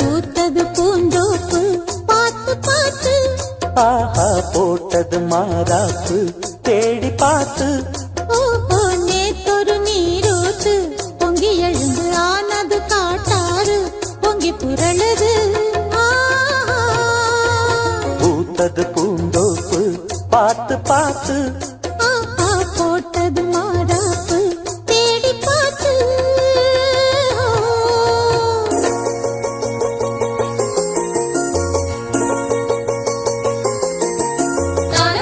பூத்தது பூந்தோப்பு பார்த்து பார்த்து ஆஹா போட்டது மாறாப்பு தேடி பார்த்து ஓஹோ நேத்தொரு நீரூத்து பொங்கி எழுந்து ஆனது காட்டாறு பொங்கி புரளுது பூத்தது பூந்தோப்பு பார்த்து பார்த்து ஆஹா போட்டது மாறாப்பு தேடி பார்த்து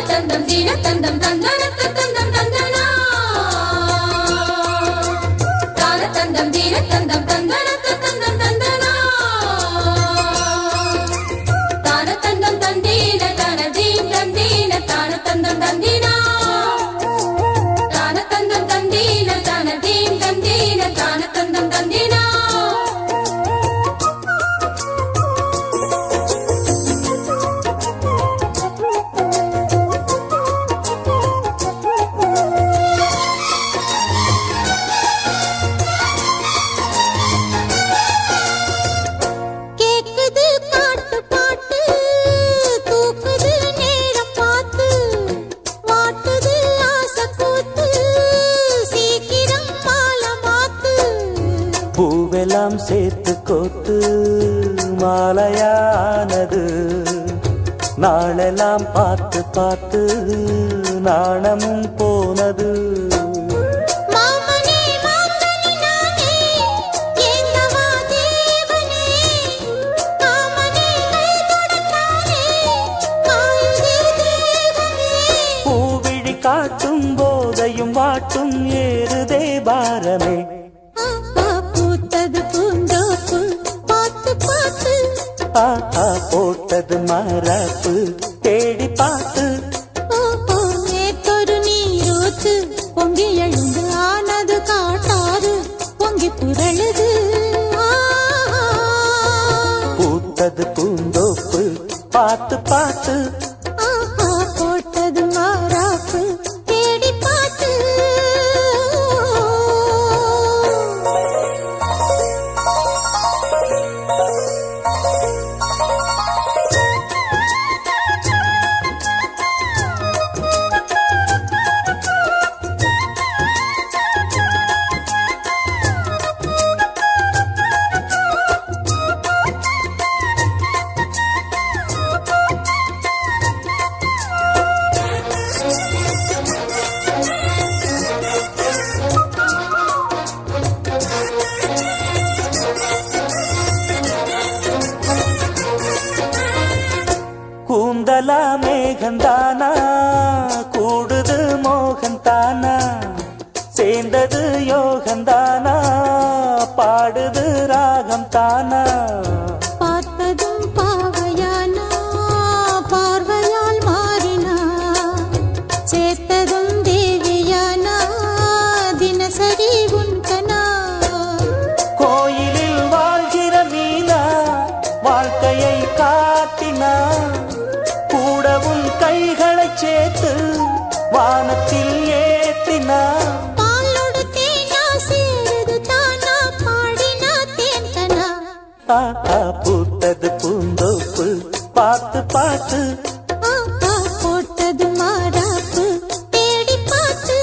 தந்தம் தீன தந்தம் தந்தன தந்தம் தந்தனா தான தந்தம் தீன தந்தம் தந்தன தந்தம் தந்தனா தான தந்தம் தந்தீன தன தீம் தந்தீன தான தந்தம் தந்தீனா தான தந்தம் தந்தீன தன தீம் தந்தீன தான தந்தம் தந்தீனா கேக்குது பாட்டு பாட்டு தூக்குது நேரம் பார்த்து வாட்டுது ஆசை கூத்து சீக்கிரம் மாலை மாத்து பூவெல்லாம் சேர்த்து கோத்து மாலையானது நாளெல்லாம் பார்த்து பார்த்து நாணமும் போனது மாமனே மாங்கனி நானே ஏங்கவா தேவனே மாமனே கைதொடத்தானே காயுதே தேவனே பூவிழி காட்டும் போதையும் வாட்டும் ஏறுதே பாரமே ஆஹா பூத்தது பூந்தோப்பு பார்த்து பார்த்து ஆஹா போட்டது மரப்பு தேடி பார்த்து ஓஹோ நேத்தொரு நீரூத்து பொங்கி எழுந்து ஆனது காட்டாறு பொங்கி புரளுது பூத்தது பூந்தோப்பு பார்த்து பார்த்து ஆஹா போட்டது மாறாப்பு தேடி பார்த்து கூந்தலா மேகந்தானா கூடுது மோகந்தானா சேர்ந்தது யோகந்தானா பாடுது ராகம் தானா பார்த்ததும் பாவையானா பார்வையால் மாறினா சேர்த்ததும் தேவியானா தினசரி உன்கனா கோயிலில் வாழ்கிற மீனா வாழ்க்கையை காட்டினா கூடவும் கைகளை சேர்த்து வானத்தில் ஏற்றினா பாலோடு தேனா சேருது தானா பாடினா தேன்கனா ஆஹா பூத்தது பூந்தோப்பு பார்த்து பார்த்து ஆஹா போட்டது மாறாப்பு தேடி பார்த்து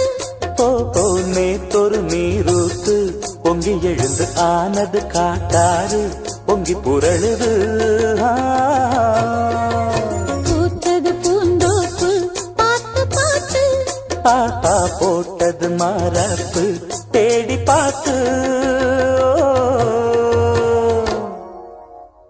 ஓஹோ நேத்தொரு நீரூத்து பொங்கி எழுந்து ஆனது காட்டாறு பொங்கி புரளுது பூத்தது பூந்தோப்பு பார்த்து பார்த்து ஆஹா போட்டது மரப்பு தேடி பார்த்து